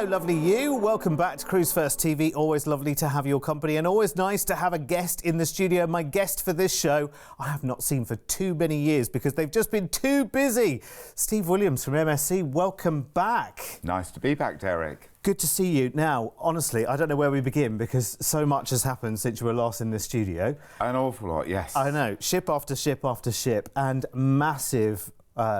Hello, lovely you. Welcome back to Cruise1st TV. Always lovely to have your company and always nice to have a guest in the studio. My guest for this show, I have not seen for too many years because they've just been too busy. Steve Williams from MSC, welcome back. Nice to be back, Derek. Good to see you. Now, honestly, I don't know where we begin because so much has happened since you were last in the studio. An awful lot, yes. I know. Ship after ship after ship and massive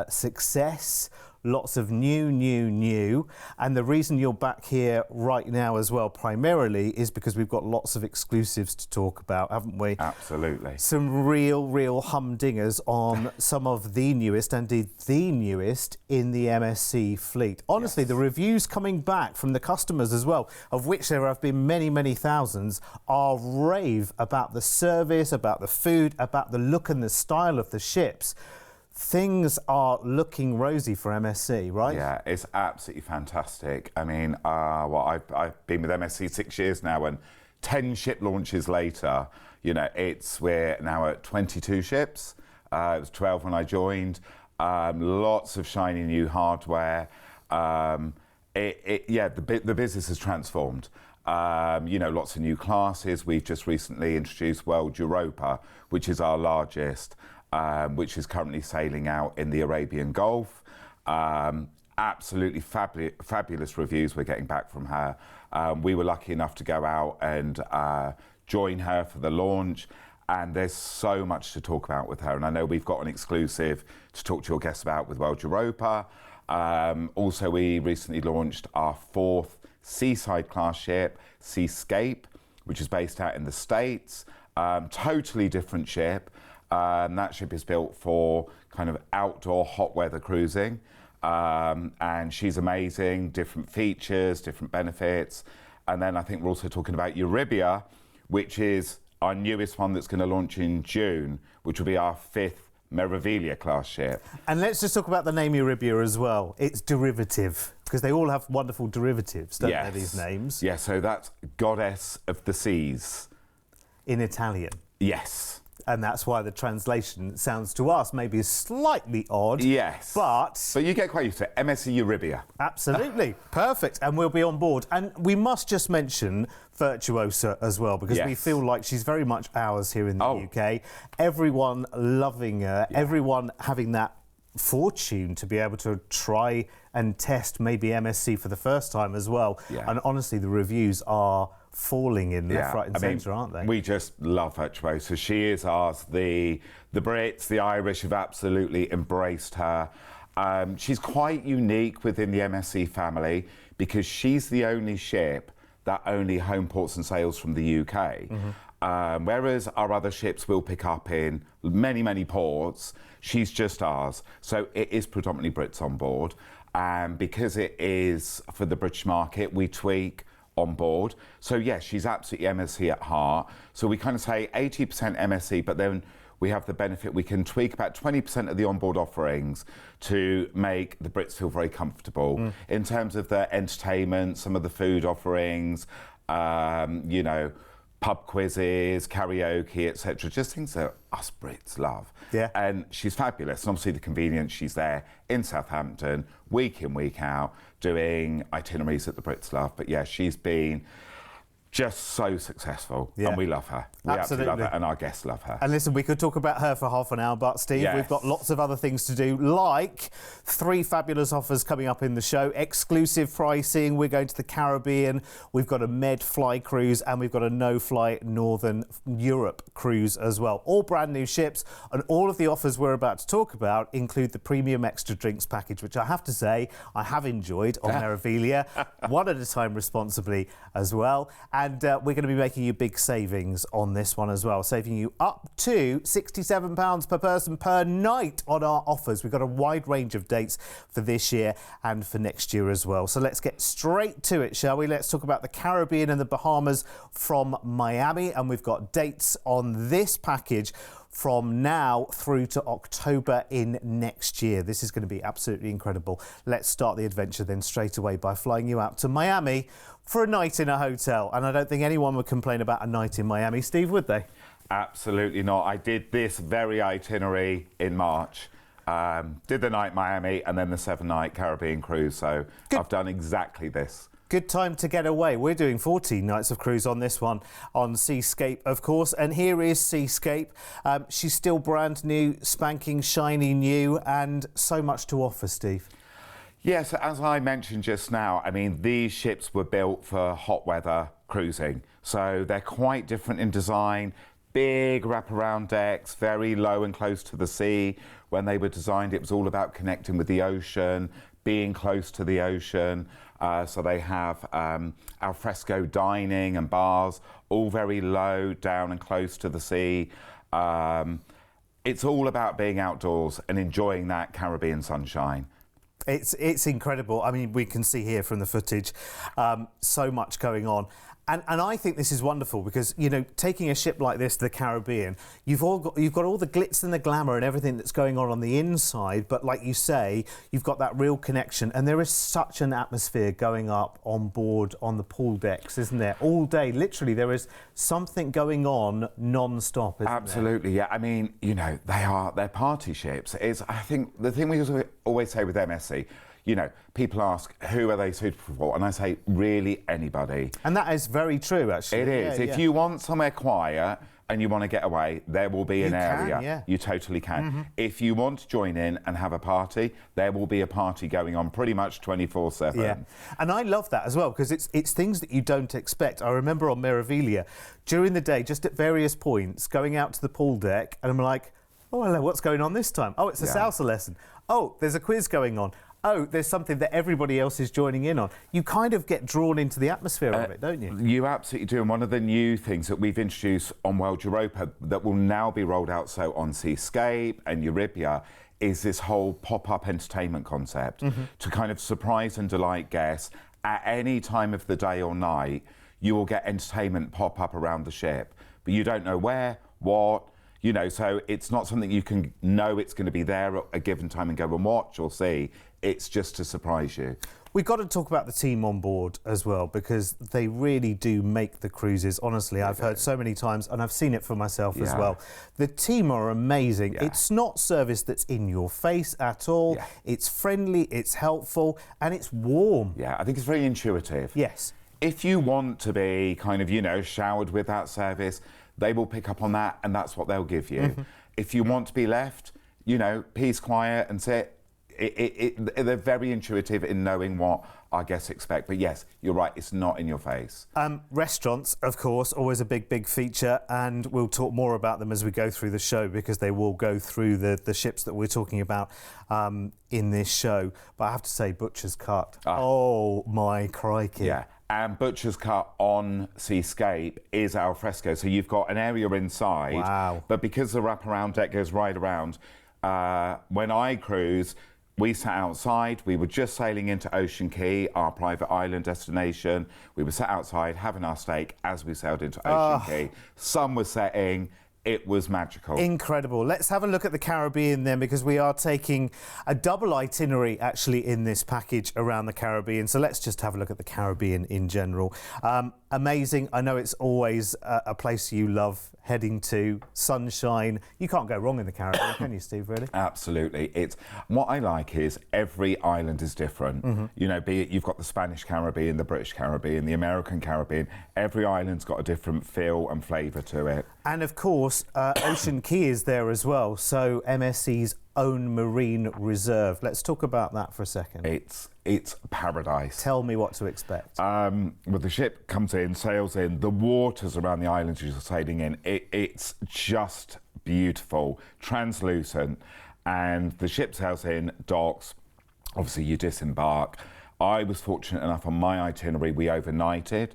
success. Lots of new. And the reason you're back here right now as well, primarily, is because we've got lots of exclusives to talk about, haven't we? Absolutely. Some real humdingers on some of the newest, indeed the newest, in the MSC fleet. Honestly, yes. The reviews coming back from the customers as well, of which there have been many thousands, are rave about the service, about the food, about the look and the style of the ships. Things are looking rosy for MSC, right? Yeah, it's absolutely fantastic. I mean, I've been with MSC 6 years now, and 10 ship launches later, you know, we're now at 22 ships. It was 12 when I joined. Lots of shiny new hardware. The business has transformed. You know, lots of new classes. We've just recently introduced World Europa, which is our largest. Which is currently sailing out in the Arabian Gulf. Absolutely fabulous reviews we're getting back from her. We were lucky enough to go out and join her for the launch, and there's so much to talk about with her. And I know we've got an exclusive to talk to your guests about with World Europa. Also, we recently launched our 4th seaside class ship, Seascape, which is based out in the States. Totally different ship. That ship is built for kind of outdoor hot weather cruising, and she's amazing, different features, different benefits. And then I think we're also talking about Euribia, which is our newest one that's going to launch in June, which will be our 5th Meraviglia class ship. And let's just talk about the name Euribia as well. It's derivative, because they all have wonderful derivatives, don't they, these names? Yeah, so that's goddess of the seas. In Italian? Yes. And that's why the translation sounds to us maybe slightly odd. Yes. But you get quite used to it. MSC Euribia. Absolutely. Perfect. And we'll be on board. And we must just mention Virtuosa as well, because we feel like she's very much ours here in the UK. Everyone loving her, everyone having that fortune to be able to try and test maybe MSC for the first time as well. Yeah. And honestly, the reviews are falling in left, right and centre, aren't they? We just love Virtuosa. She is ours. The Brits, the Irish have absolutely embraced her. She's quite unique within the MSC family because she's the only ship that only home ports and sails from the UK. Whereas our other ships will pick up in many ports, she's just ours. So it is predominantly Brits on board. And because it is for the British market, we tweak on board. So yes, she's absolutely MSC at heart. So we kind of say 80% MSC, but then we have the benefit, we can tweak about 20% of the onboard offerings to make the Brits feel very comfortable in terms of the entertainment, some of the food offerings, you know, pub quizzes, karaoke, etc. Just things that us Brits love. Yeah. And she's fabulous. And obviously the convenience, she's there in Southampton, week in, week out, doing itineraries that the Brits love. But yeah, she's been just so successful, and we love her. We absolutely love her, and our guests love her. And listen, we could talk about her for half an hour, but Steve, we've got lots of other things to do, like 3 fabulous offers coming up in the show, exclusive pricing, we're going to the Caribbean, we've got a Med Fly cruise, and we've got a no-fly Northern Europe cruise as well. All brand new ships, and all of the offers we're about to talk about include the premium extra drinks package, which I have to say I have enjoyed on Meraviglia, one at a time responsibly as well. And we're going to be making you big savings on this one as well, saving you up to £67 per person per night on our offers. We've got a wide range of dates for this year and for next year as well. So let's get straight to it, shall we? Let's talk about the Caribbean and the Bahamas from Miami. And we've got dates on this package from now through to October in next year. This is going to be absolutely incredible. Let's start the adventure then straight away by flying you out to Miami for a night in a hotel. And I don't think anyone would complain about a night in Miami, Steve, would they? Absolutely not. I did this very itinerary in March. Did the night Miami and then the 7-night Caribbean cruise. So I've done exactly this. Good time to get away. We're doing 14 nights of cruise on this one, on Seascape, of course. And here is Seascape. She's still brand new, spanking, shiny new, and so much to offer, Steve. Yes, as I mentioned just now, I mean, these ships were built for hot weather cruising. So they're quite different in design. Big wraparound decks, very low and close to the sea. When they were designed, it was all about connecting with the ocean, being close to the ocean. So they have al fresco dining and bars, all very low, down and close to the sea. It's all about being outdoors and enjoying that Caribbean sunshine. It's incredible. I mean, we can see here from the footage so much going on. And I think this is wonderful because, you know, taking a ship like this to the Caribbean, you've got all the glitz and the glamour and everything that's going on the inside, but like you say, you've got that real connection, and there is such an atmosphere going up on board on the pool decks, isn't there? All day, literally, there is something going on non-stop, isn't Absolutely, there? yeah. I mean, you know, they're party ships. I think the thing we always say with MSC, you know, people ask, who are they suitable for? And I say, really, anybody. And that is very true, actually. It is. If you want somewhere quiet and you want to get away, there will be an area. Yeah. You totally can. If you want to join in and have a party, there will be a party going on pretty much 24/7. Yeah, and I love that as well because it's things that you don't expect. I remember on Meraviglia, during the day, just at various points, going out to the pool deck, and I'm like, oh, hello, what's going on this time? Oh, it's a salsa lesson. Oh, there's a quiz going on. Oh, there's something that everybody else is joining in on. You kind of get drawn into the atmosphere of it, don't you? You absolutely do. And one of the new things that we've introduced on World Europa that will now be rolled out so on Seascape and Euribia is this whole pop-up entertainment concept to kind of surprise and delight guests. At any time of the day or night, you will get entertainment pop up around the ship, but you don't know where, what, you know, so it's not something you can know it's going to be there at a given time and go and watch or see. It's just to surprise you. We've got to talk about the team on board as well because they really do make the cruises. Honestly, I've heard so many times and I've seen it for myself as well. The team are amazing. It's not service that's in your face at all. It's friendly, it's helpful, and it's warm. Yeah, I think it's very intuitive. Yes. If you want to be kind of, you know, showered with that service, they will pick up on that and that's what they'll give you. If you want to be left, you know, peace, quiet and sit, they're very intuitive in knowing what our guests expect. But yes, you're right, it's not in your face. Restaurants, of course, always a big feature, and we'll talk more about them as we go through the show because they will go through the ships that we're talking about in this show. But I have to say, Butcher's Cut. Oh, my crikey. Yeah. And Butcher's Cut on Seascape is al fresco. So you've got an area inside. Wow. But because the wraparound deck goes right around, when I cruise, we sat outside. We were just sailing into Ocean Key, our private island destination. We were sat outside having our steak as we sailed into Ocean Key. Sun was setting. It was magical. Incredible. Let's have a look at the Caribbean then, because we are taking a double itinerary actually in this package around the Caribbean. So let's just have a look at the Caribbean in general. Amazing. I know it's always a place you love heading to. Sunshine. You can't go wrong in the Caribbean, can you, Steve, really? Absolutely. What I like is every island is different. You know, be it you've got the Spanish Caribbean, the British Caribbean, the American Caribbean. Every island's got a different feel and flavour to it. And of course, Ocean Key is there as well. So MSC's own marine reserve. Let's talk about that for a second. It's paradise. Tell me what to expect. Well, the ship comes in, sails in, the waters around the islands you're sailing in, it's just beautiful, translucent, and the ship sails in, docks, obviously you disembark. I was fortunate enough on my itinerary, we overnighted.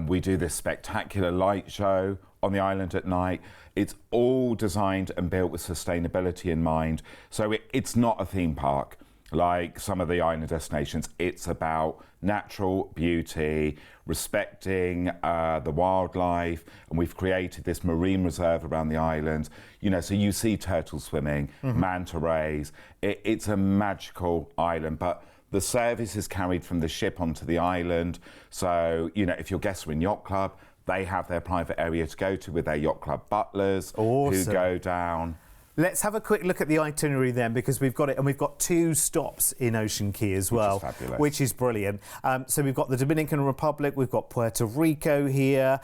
We do this spectacular light show on the island at night. It's all designed and built with sustainability in mind. So it's not a theme park like some of the island destinations. It's about natural beauty, respecting the wildlife, and we've created this marine reserve around the island. You know, so you see turtles swimming, manta rays. It's a magical island, but the service is carried from the ship onto the island. So, you know, if your guests are in Yacht Club, they have their private area to go to with their Yacht Club butlers who go down. Let's have a quick look at the itinerary then, because we've got it, and we've got 2 stops in Ocean Key as well, which is brilliant. So we've got the Dominican Republic, we've got Puerto Rico here,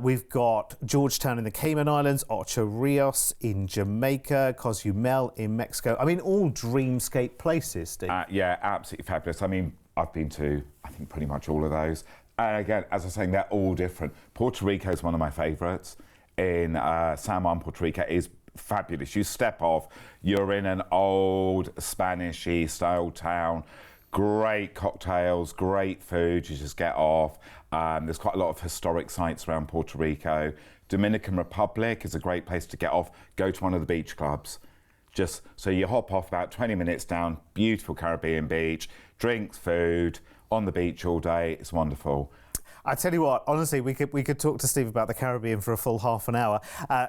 we've got Georgetown in the Cayman Islands, Ocho Rios in Jamaica, Cozumel in Mexico. I mean, all dreamscape places, Steve. Yeah, absolutely fabulous. I mean, I've been to, I think, pretty much all of those. And again, as I was saying, they're all different. Puerto Rico is one of my favourites. In San Juan, Puerto Rico is fabulous. You step off, you're in an old Spanish-y style town, great cocktails, great food, you just get off. There's quite a lot of historic sites around Puerto Rico. Dominican Republic is a great place to get off, go to one of the beach clubs. Just so you hop off about 20 minutes down, beautiful Caribbean beach, drinks, food, on the beach all day, it's wonderful. I tell you what, honestly, we could talk to Steve about the Caribbean for a full half an hour.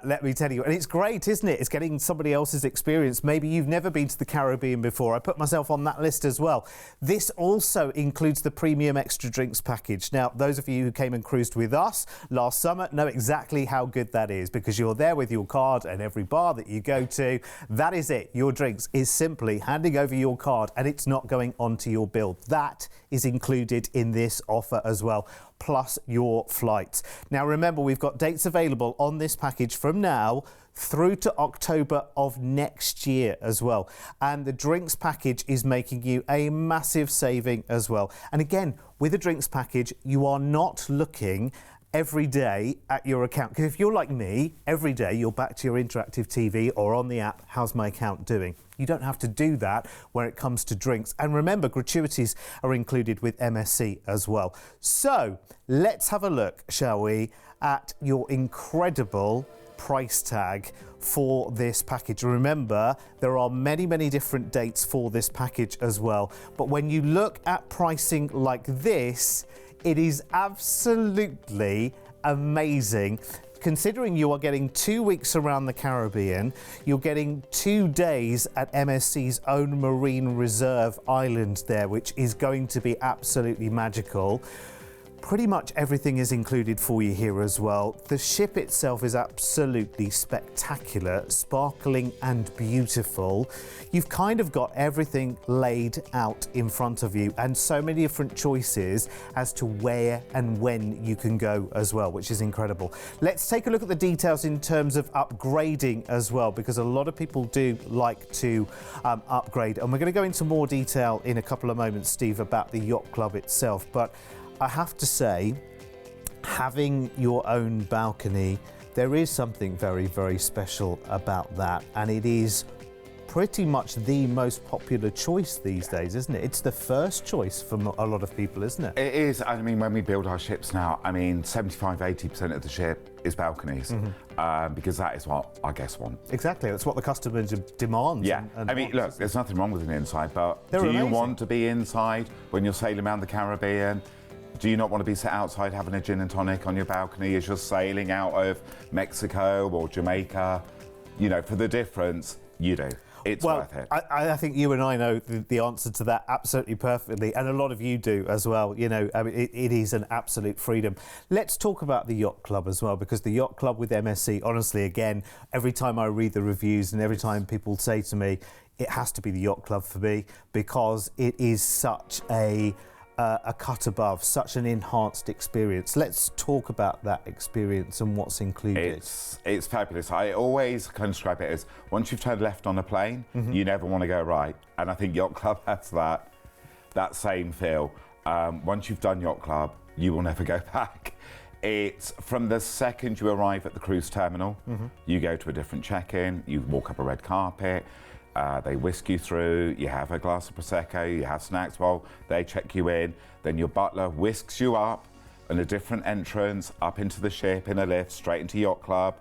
Let me tell you, and it's great, isn't it? It's getting somebody else's experience. Maybe you've never been to the Caribbean before. I put myself on that list as well. This also includes the premium extra drinks package. Now, those of you who came and cruised with us last summer know exactly how good that is, because you're there with your card, and every bar that you go to, that is it. Your drinks is simply handing over your card, and it's not going onto your bill. That is included in this offer as well, plus your flights. Now remember, we've got dates available on this package from now through to October of next year as well. And the drinks package is making you a massive saving as well. And again, with a drinks package, you are not looking every day at your account, because if you're like me, every day you're back to your interactive TV or on the app, how's my account doing? You don't have to do that when it comes to drinks. And remember, gratuities are included with MSC as well. So let's have a look, shall we, at your incredible price tag for this package. Remember, there are many, many different dates for this package as well. But when you look at pricing like this, it is absolutely amazing. Considering you are getting 2 weeks around the Caribbean, you're getting 2 days at MSC's own Marine Reserve Island there, which is going to be absolutely magical. Pretty much everything is included for you here as well. The ship itself is absolutely spectacular, sparkling and beautiful. You've kind of got everything laid out in front of you, and so many different choices as to where and when you can go as well, which is incredible. Let's take a look at the details in terms of upgrading as well, because a lot of people do like to upgrade, and we're going to go into more detail in a couple of moments, Steve, about the yacht club itself. But I have to say, having your own balcony, there is something very, very special about that, and it is pretty much the most popular choice these days, isn't it? It's the first choice for a lot of people, isn't it? It is. I mean, when we build our ships now, I mean, 75–80% of the ship is balconies, because that is what our guests want. Exactly. That's what the customer demands. Yeah. I mean, look, there's nothing wrong with an inside, but do you want to be inside when you're sailing around the Caribbean? Do you not want to be sat outside having a gin and tonic on your balcony as you're sailing out of Mexico or Jamaica? You know, for the difference, you do. It's worth it. I think you and I know the answer to that absolutely perfectly, and a lot of you do as well. You know, I mean, it is an absolute freedom. Let's talk about the yacht club as well, because the yacht club with MSC, honestly, again, every time I read the reviews and every time people say to me, it has to be the yacht club for me, because it is such a cut above, such an enhanced experience. Let's talk about that experience and what's included. It's fabulous. I always kind of describe it as, once you've turned left on a plane, you never want to go right. And I think Yacht Club has that same feel. Once you've done Yacht Club, you will never go back. It's from the second you arrive at the cruise terminal, you go to a different check-in, you walk up a red carpet, they whisk you through, you have a glass of Prosecco, you have snacks while they check you in, then your butler whisks you up on a different entrance, up into the ship in a lift, straight into Yacht Club.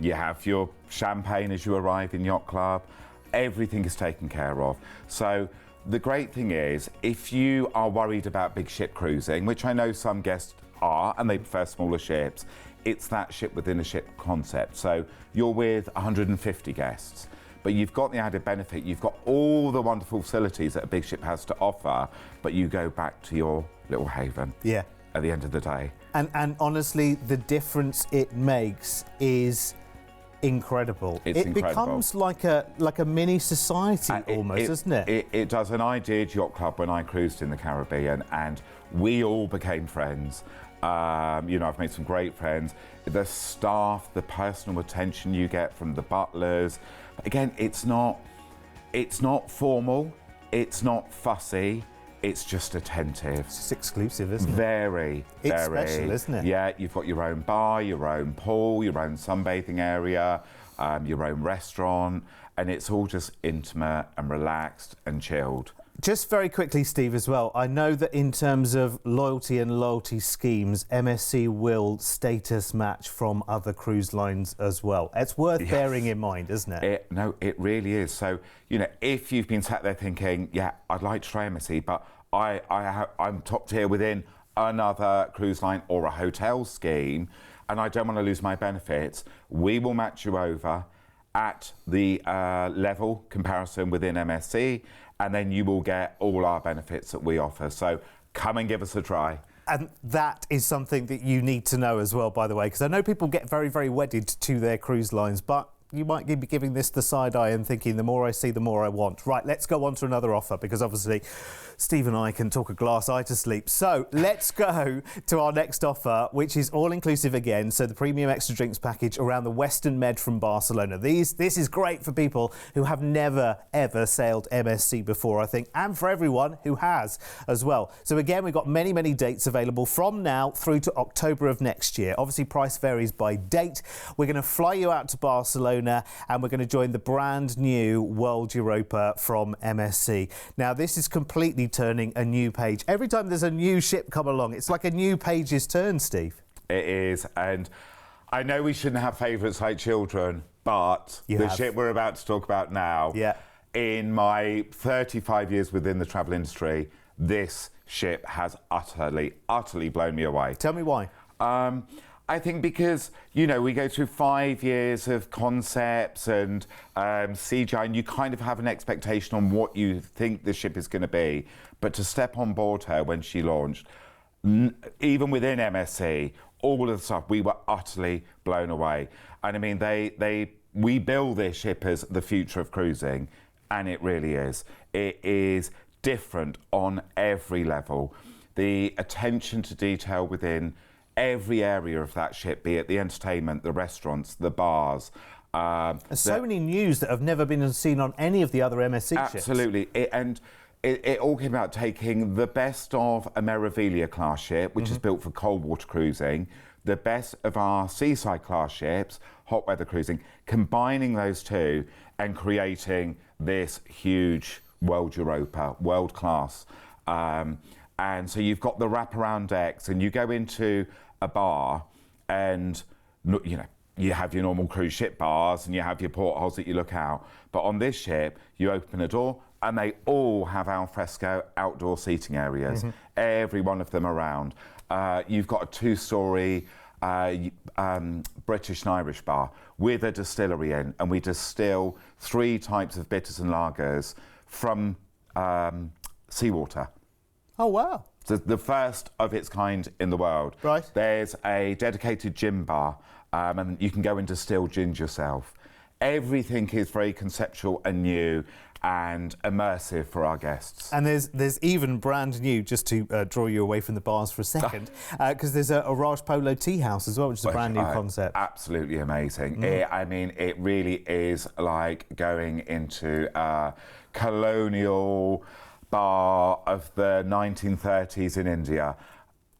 You have your champagne as you arrive in Yacht Club. Everything is taken care of. So the great thing is, if you are worried about big ship cruising, which I know some guests are, and they prefer smaller ships, it's that ship within a ship concept. So you're with 150 guests. But you've got the added benefit, you've got all the wonderful facilities that a big ship has to offer, but you go back to your little haven at the end of the day. And honestly, the difference it makes is incredible. It's it incredible. Becomes like a mini society almost, doesn't it? It does. And I did yacht club when I cruised in the Caribbean, and we all became friends. You know, I've made some great friends. The staff, the personal attention you get from the butlers. Again, it's not formal, it's not fussy, it's just attentive. It's just exclusive, isn't it? Very. It's special, isn't it? Yeah, you've got your own bar, your own pool, your own sunbathing area, your own restaurant, and it's all just intimate and relaxed and chilled. Just very quickly, Steve, as well, I know that in terms of loyalty and loyalty schemes, MSC will status match from other cruise lines as well. It's worth bearing in mind, isn't it? No, it really is. So, you know, if you've been sat there thinking, yeah, I'd like to try MSC, but I'm top tier within another cruise line or a hotel scheme, and I don't want to lose my benefits, we will match you over at the level comparison within MSC, and then you will get all our benefits that we offer. So come and give us a try. And that is something that you need to know as well, by the way, because I know people get very, very wedded to their cruise lines, but you might be giving this the side eye and thinking, the more I see, the more I want. Right, let's go on to another offer, because obviously Steve and I can talk a glass eye to sleep. So let's go to our next offer, which is all-inclusive again. So the premium extra drinks package around the Western Med from Barcelona. This is great for people who have never, ever sailed MSC before, I think, and for everyone who has as well. So again, we've got many, many dates available from now through to October of next year. Obviously, price varies by date. We're going to fly you out to Barcelona, and we're going to join the brand new World Europa from MSC. Now, this is completely turning a new page. Every time there's a new ship come along, it's like a new page's turn, Steve. It is, and I know we shouldn't have favourites like children, but the ship we're about to talk about now, in my 35 years within the travel industry, this ship has utterly blown me away. Tell me why. I think because, you know, we go through 5 years of concepts and CGI, and you kind of have an expectation on what you think the ship is going to be. But to step on board her when she launched, even within MSC, all of the stuff, we were utterly blown away. And I mean, we bill this ship as the future of cruising, and it really is. It is different on every level. The attention to detail within every area of that ship, be it the entertainment, the restaurants, the bars. There's so many news that have never been seen on any of the other MSC ships. Absolutely. It all came out taking the best of a Meraviglia class ship, which is built for cold water cruising, the best of our seaside class ships, hot weather cruising, combining those two and creating this huge World Europa, world class. And so you've got the wraparound decks, and you go into a bar, and you know, you have your normal cruise ship bars and you have your portholes that you look out. But on this ship, you open a door and they all have al fresco outdoor seating areas, every one of them around. You've got a two-storey British and Irish bar with a distillery in, and we distill 3 types of bitters and lagers from seawater. Oh, wow. So the first of its kind in the world. Right. There's a dedicated gin bar, and you can go and distill gins yourself. Everything is very conceptual and new and immersive for our guests. And there's even brand new, just to draw you away from the bars for a second, because there's a Raj Polo tea house as well, which is a brand new concept. Absolutely amazing. I mean, it really is like going into a colonial bar of the 1930s in India.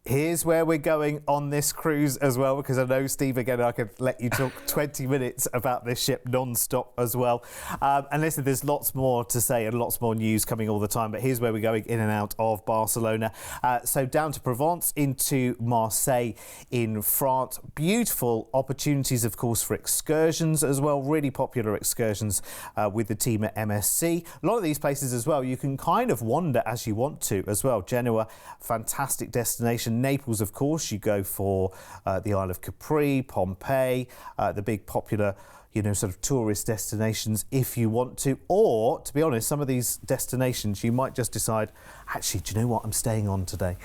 Here's where we're going on this cruise as well, because I know, Steve, again, I could let you talk 20 minutes about this ship non-stop as well. And listen, there's lots more to say and lots more news coming all the time, but here's where we're going in and out of Barcelona. So down to Provence, into Marseille in France. Beautiful opportunities, of course, for excursions as well. Really popular excursions with the team at MSC. A lot of these places as well, you can kind of wander as you want to as well. Genoa, fantastic destination. Naples, of course, you go for the Isle of Capri, Pompeii, the big popular, you know, sort of tourist destinations if you want to. Or, to be honest, some of these destinations you might just decide, actually, do you know what, I'm staying on today.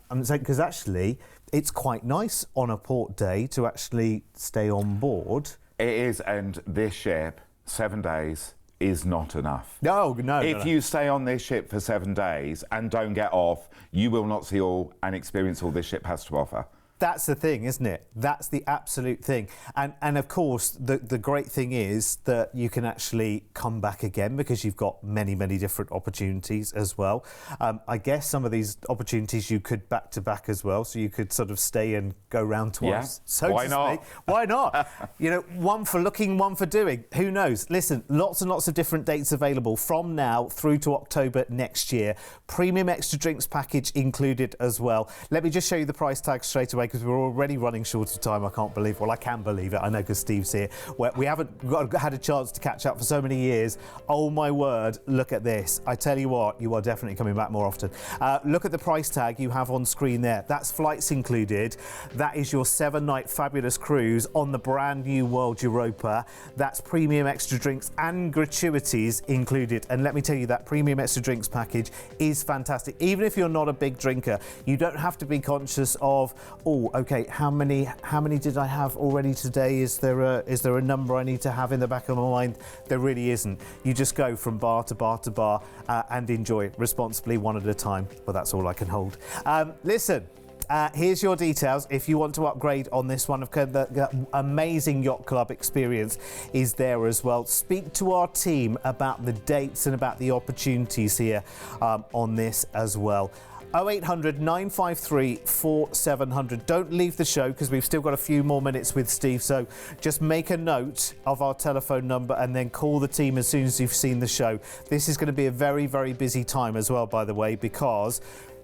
Because actually, it's quite nice on a port day to actually stay on board It is, and this ship, 7 days, is not enough. No. If you stay on this ship for 7 days and don't get off, you will not see all and experience all this ship has to offer. That's the thing, isn't it? That's the absolute thing. And of course, the great thing is that you can actually come back again because you've got many, many different opportunities as well. I guess some of these opportunities you could back to back as well, so you could sort of stay and go round twice. Yeah. So Why not? Speak. Why not? You know, one for looking, one for doing. Who knows? Listen, lots and lots of different dates available from now through to October next year. Premium extra drinks package included as well. Let me just show you the price tag straight away, because we're already running short of time. I can't believe, well, I can believe it. I know because Steve's here. We haven't had a chance to catch up for so many years. Oh my word, look at this. I tell you what, you are definitely coming back more often. Look at the price tag you have on screen there. That's flights included. That is your 7-night fabulous cruise on the brand new World Europa. That's premium extra drinks and gratuities included. And let me tell you, that premium extra drinks package is fantastic. Even if you're not a big drinker, you don't have to be conscious of, oh, okay, how many did I have already today? Is there a number I need to have in the back of my mind? There really isn't. You just go from bar to bar to bar and enjoy responsibly, one at a time. Well, that's all I can hold. Listen. Here's your details if you want to upgrade on this one. The amazing Yacht Club experience is there as well. Speak to our team about the dates and about the opportunities here on this as well. 0800 953 4700. Don't leave the show because we've still got a few more minutes with Steve, so just make a note of our telephone number and then call the team as soon as you've seen the show. This is going to be a very, very busy time as well, by the way, because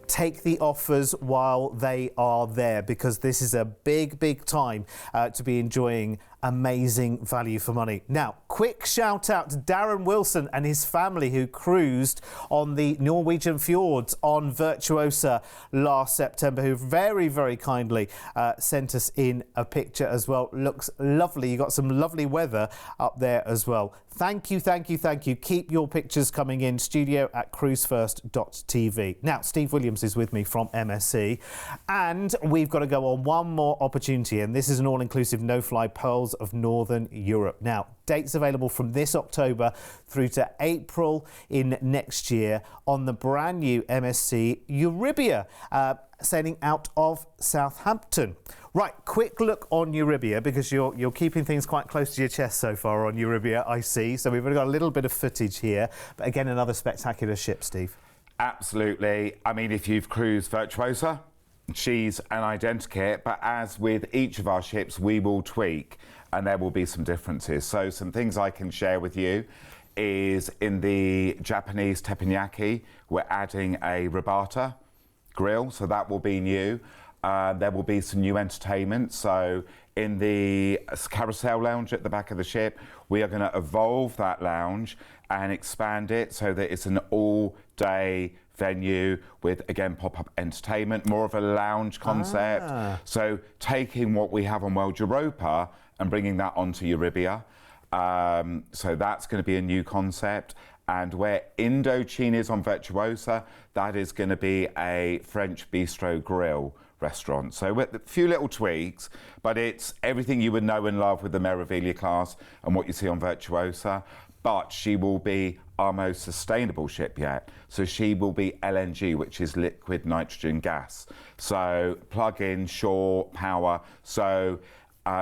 take the offers while they are there, because this is a big, big time to be enjoying amazing value for money. Now, quick shout out to Darren Wilson and his family who cruised on the Norwegian fjords on Virtuosa last September, who very, very kindly sent us in a picture as well. Looks lovely. You got some lovely weather up there as well. Thank you, thank you, thank you. Keep your pictures coming in. studio@cruise1st.tv. Now, Steve Williams is with me from MSC, and we've got to go on one more opportunity, and this is an all-inclusive no-fly Pearls of Northern Europe. Now, dates available from this October through to April in next year on the brand new MSC Euribia, sailing out of Southampton. Right, quick look on Euribia, because you're keeping things quite close to your chest so far on Euribia, I see. So we've only got a little bit of footage here, but again, another spectacular ship, Steve. Absolutely. I mean, if you've cruised Virtuosa, she's an identikit, but as with each of our ships, we will tweak and there will be some differences. So some things I can share with you is in the Japanese teppanyaki, we're adding a Rabata grill, so that will be new. There will be some new entertainment. So in the carousel lounge at the back of the ship, we are going to evolve that lounge and expand it so that it's an all-day venue with, again, pop-up entertainment, more of a lounge concept. So taking what we have on World Europa and bringing that onto Euribia. So that's going to be a new concept. And where Indochine is on Virtuosa, that is going to be a French bistro grill restaurant. So with a few little tweaks, but it's everything you would know and love with the Meraviglia class and what you see on Virtuosa. But she will be our most sustainable ship yet. So she will be LNG, which is liquid nitrogen gas. So plug-in, shore power. So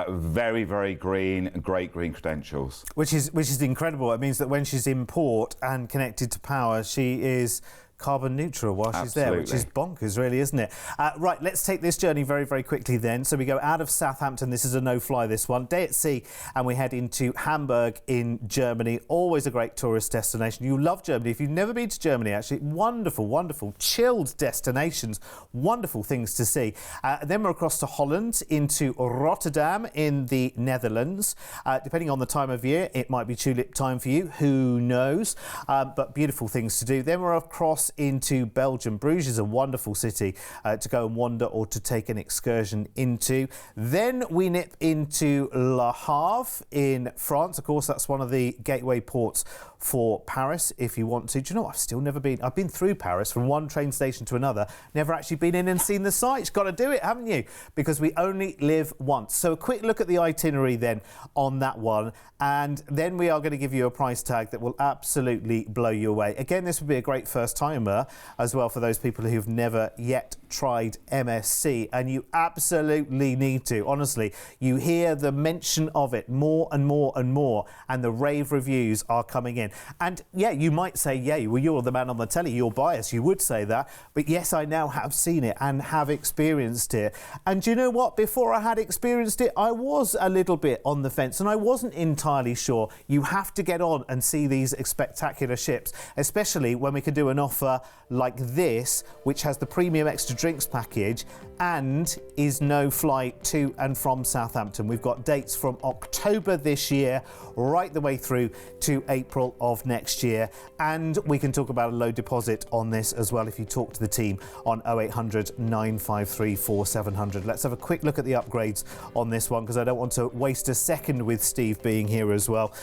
very, very green and great green credentials. Which is incredible. It means that when she's in port and connected to power, she is carbon neutral while she's there, which is bonkers, really, isn't it? Right, let's take this journey very, very quickly then. So we go out of Southampton. This is a no-fly, this one. Day at sea, and we head into Hamburg in Germany. Always a great tourist destination. You love Germany. If you've never been to Germany, actually, wonderful, wonderful, chilled destinations. Wonderful things to see. Then we're across to Holland, into Rotterdam in the Netherlands. Depending on the time of year, it might be tulip time for you. Who knows? But beautiful things to do. Then we're across across into Belgium. Bruges is a wonderful city to go and wander or to take an excursion into. Then we nip into Le Havre in France. Of course, that's one of the gateway ports for Paris if you want to. Do you know, I've still never been. I've been through Paris from one train station to another, never actually been in and seen the sights. Got to do it, haven't you? Because we only live once. So a quick look at the itinerary then on that one, and then we are going to give you a price tag that will absolutely blow you away. Again, this would be a great first timer as well for those people who've never yet tried MSC, and you absolutely need to. Honestly, you hear the mention of it more and more and more, and the rave reviews are coming in. And yeah, you might say, yeah, well, you're the man on the telly, you're biased, you would say that, but yes, I now have seen it and have experienced it. And you know what, before I had experienced it, I was a little bit on the fence and I wasn't entirely sure. You have to get on and see these spectacular ships, especially when we can do an offer like this, which has the premium extra drinks package and is no flight to and from Southampton. We've got dates from October this year right the way through to April of next year, and we can talk about a low deposit on this as well if you talk to the team on 0800 953 4700. Let's have a quick look at the upgrades on this one, because I don't want to waste a second with Steve being here as well,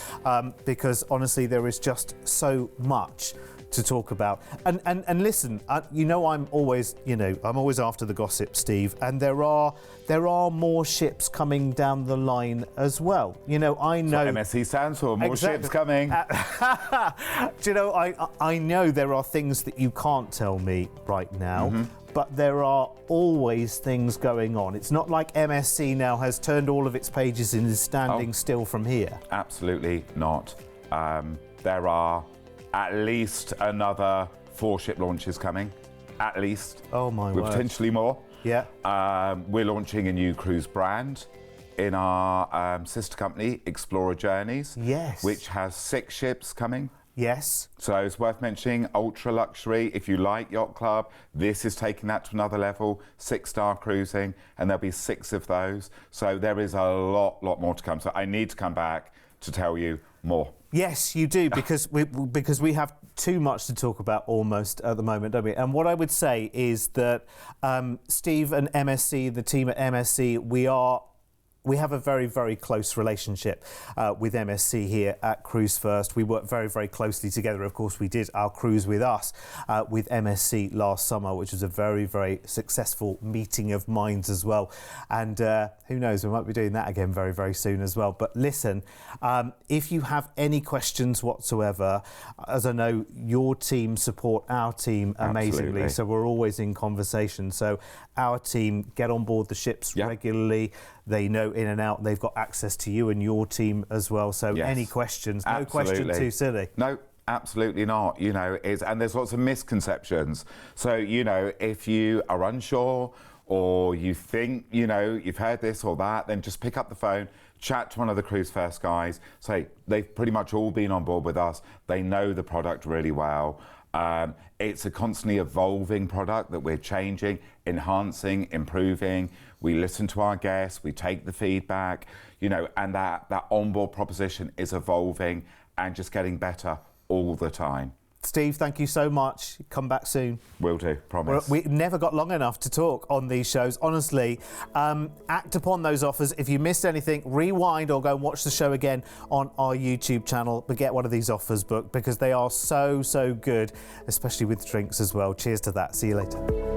because honestly there is just so much to talk about. And listen, you know, I'm always after the gossip, Steve, and there are more ships coming down the line as well. You know, I know MSC stands for more ships coming. Do you know, I know there are things that you can't tell me right now. But there are always things going on. It's not like MSC now has turned all of its pages and is standing still from here. Absolutely not. There are at least another 4 ship launches coming, at least. Oh my word. With potentially more. Yeah. We're launching a new cruise brand in our sister company, Explorer Journeys. Yes. Which has 6 ships coming. Yes. So it's worth mentioning, ultra luxury. If you like Yacht Club, this is taking that to another level, 6-star cruising, and there'll be 6 of those. So there is a lot more to come. So I need to come back to tell you more. Yes, you do, because we have too much to talk about almost at the moment, don't we? And what I would say is that Steve and MSC, the team at MSC, we have a very, very close relationship with MSC here at Cruise1st. We work very, very closely together. Of course, we did our cruise with us with MSC last summer, which was a very, very successful meeting of minds as well. And who knows, we might be doing that again very, very soon as well. But listen, if you have any questions whatsoever, as I know your team support our team amazingly, Absolutely. so we're always in conversation. So our team get on board the ships regularly. They know in and out. They've got access to you and your team as well. So any questions, no question too silly. No, absolutely not. You know, and there's lots of misconceptions. So, you know, if you are unsure or you think, you know, you've heard this or that, then just pick up the phone, chat to one of the Cruise1st guys. Say, they've pretty much all been on board with us. They know the product really well. It's a constantly evolving product that we're changing, enhancing, improving. We listen to our guests, we take the feedback, you know, and that onboard proposition is evolving and just getting better all the time. Steve, thank you so much. Come back soon. Will do, promise. We never got long enough to talk on these shows, honestly. Act upon those offers. If you missed anything, rewind or go and watch the show again on our YouTube channel, but get one of these offers booked because they are so, so good, especially with drinks as well. Cheers to that. See you later.